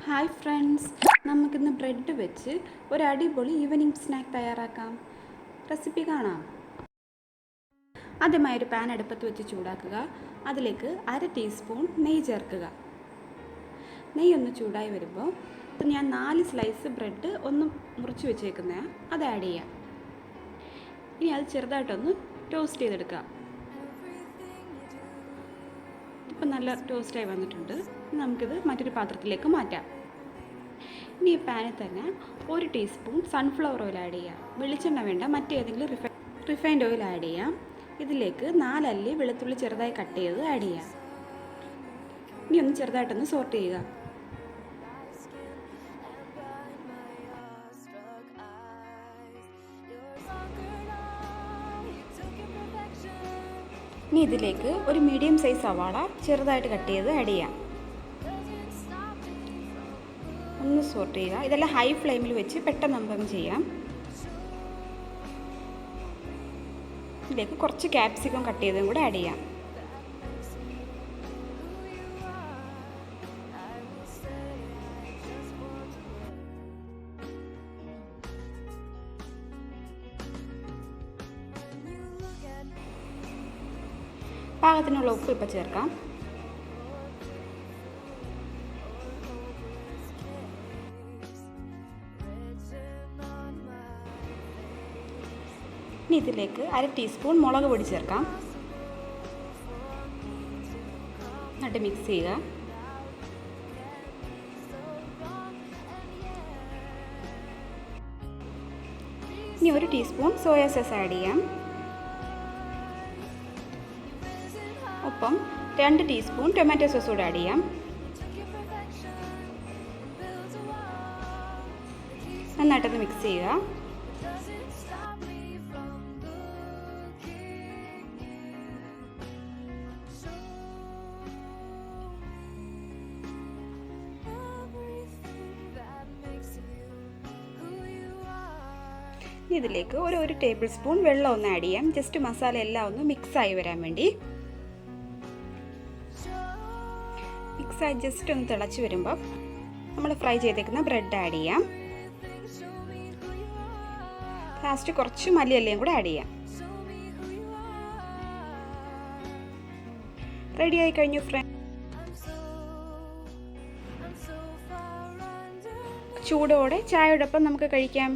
Hi friends, നമുക്കിന്ന് bread വെച്ച് ഒരു അടിപൊളി ഈവനിങ് സ്നാക്ക് തയ്യാറാക്കാം. റെസിപ്പി കാണാം. ആദ്യമായി ഒരു പാൻ അടുപ്പത്ത് വെച്ച് ചൂടാക്കുക. അതിലേക്ക് 1/2 ടീസ്പൂൺ നെയ്യ് ചേർക്കുക. നെയ്യ് ഒന്ന് ചൂടായി വരുമ്പോൾ ഇപ്പം ഞാൻ 4 സ്ലൈസ് ബ്രെഡ് ഒന്ന് മുറിച്ച് വെച്ചേക്കുന്നതാണ്, അത് ആഡ് ചെയ്യാം. ഇനി അത് ചെറുതായിട്ടൊന്ന് ടോസ്റ്റ് ചെയ്തെടുക്കുക. ഇപ്പം നല്ല ടോസ്റ്റായി വന്നിട്ടുണ്ട്. നമുക്കിത് മറ്റൊരു പാത്രത്തിലേക്ക് മാറ്റാം. ഇനി ഈ പാനിൽ തന്നെ 1 ടീസ്പൂൺ സൺഫ്ലവർ ഓയിൽ ആഡ് ചെയ്യാം. വെളിച്ചെണ്ണ വേണ്ട, മറ്റേതെങ്കിലും റിഫൈൻഡ് ഓയിൽ ആഡ് ചെയ്യാം. ഇതിലേക്ക് 4 അല്ലി വെളുത്തുള്ളി ചെറുതായി കട്ട് ചെയ്ത് ആഡ് ചെയ്യാം. ഇനി ഒന്ന് ചെറുതായിട്ടൊന്ന് സോട്ട് ചെയ്യുക. ഇനി ഇതിലേക്ക് ഒരു മീഡിയം സൈസ് സവാള ചെറുതായിട്ട് കട്ട് ചെയ്ത് ആഡ് ചെയ്യാം. ഒന്ന് സോട്ട് ചെയ്യുക. ഇതെല്ലാം ഹൈ ഫ്ലെയിമിൽ വെച്ച് പെട്ടെന്ന് നമുക്കങ്ങ് ചെയ്യാം. ഇതിലേക്ക് കുറച്ച് ക്യാപ്സിക്കം കട്ട് ചെയ്തതും കൂടെ ആഡ് ചെയ്യാം. പാകത്തിനുള്ള ഉപ്പ് ഇപ്പോൾ ചേർക്കാം. ഇനി ഇതിലേക്ക് 1/2 ടീസ്പൂൺ മുളക് പൊടി ചേർക്കാം. എന്നിട്ട് മിക്സ് ചെയ്യുക. ഇനി 1 ടീസ്പൂൺ സോയാ സോസ് ആഡ് ചെയ്യാം. ഒപ്പം 2 ടീസ്പൂൺ ടൊമാറ്റോ സോസ് കൂടെ ആഡ് ചെയ്യാം. നന്നായിട്ടൊന്ന് മിക്സ് ചെയ്യുക. ഇതിലേക്ക് ഒരു ടേബിൾ സ്പൂൺ വെള്ളം ഒന്ന് ആഡ് ചെയ്യാം. ജസ്റ്റ് മസാല എല്ലാം ഒന്ന് മിക്സായി വരാൻ വേണ്ടി. മിക്സായി ജസ്റ്റ് ഒന്ന് തിളച്ച് വരുമ്പോൾ നമ്മൾ ഫ്രൈ ചെയ്തേക്കുന്ന ബ്രെഡ് ആഡ് ചെയ്യാം. ലാസ്റ്റ് കുറച്ച് മല്ലിയിലയും കൂടെ ആഡ് ചെയ്യാം. റെഡി ആയി കഴിഞ്ഞു ഫ്രണ്ട്. ചൂടോടെ ചായയോടൊപ്പം നമുക്ക് കഴിക്കാം.